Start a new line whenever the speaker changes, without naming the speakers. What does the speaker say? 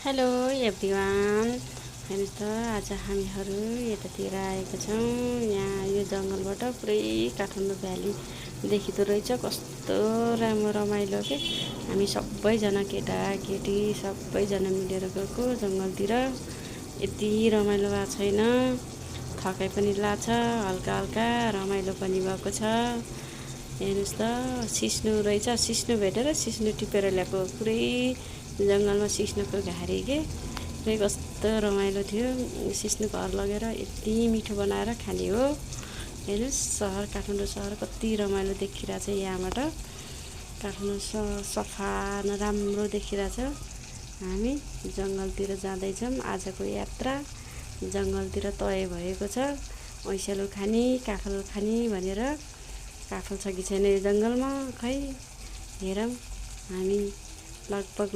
Hello everyone. हेर्नुहोस् त आज हामीहरू यतातिर आएको छौँ। यहाँ यो जङ्गलबाट पुरै काठमाडौँ भ्याली देखिँदो रहेछ। कस्तो राम्रो रमाइलो के। हामी सबैजना केटाकेटी सबैजना मिलेर गएको जङ्गलतिर। यति रमाइलो भएको छैन, थकाइ पनि लाग्छ, हल्का हल्का रमाइलो पनि भएको छ। हेर्नुहोस् त सिस्नु रहेछ, सिस्नु भेटेर सिस्नु टिपेर ल्याएको। पुरै जङ्गलमा सिस्नुको घारी के पुरै कस्तो रमाइलो थियो। सिस्नु घर लगेर यति मिठो बनाएर खाने हो। हेर्नुहोस् सहर, काठमाडौँ सहर कति रमाइलो देखिरहेछ। यहाँबाट काठमाडौँ सफा न राम्रो देखिरहेछ। हामी जङ्गलतिर जाँदैछौँ। आजको यात्रा जङ्गलतिर तय भएको छ। ऐसेलु खाने काफल खाने भनेर। काफल छ कि छैन यो जङ्गलमा खै हेरौँ। हामी लगभग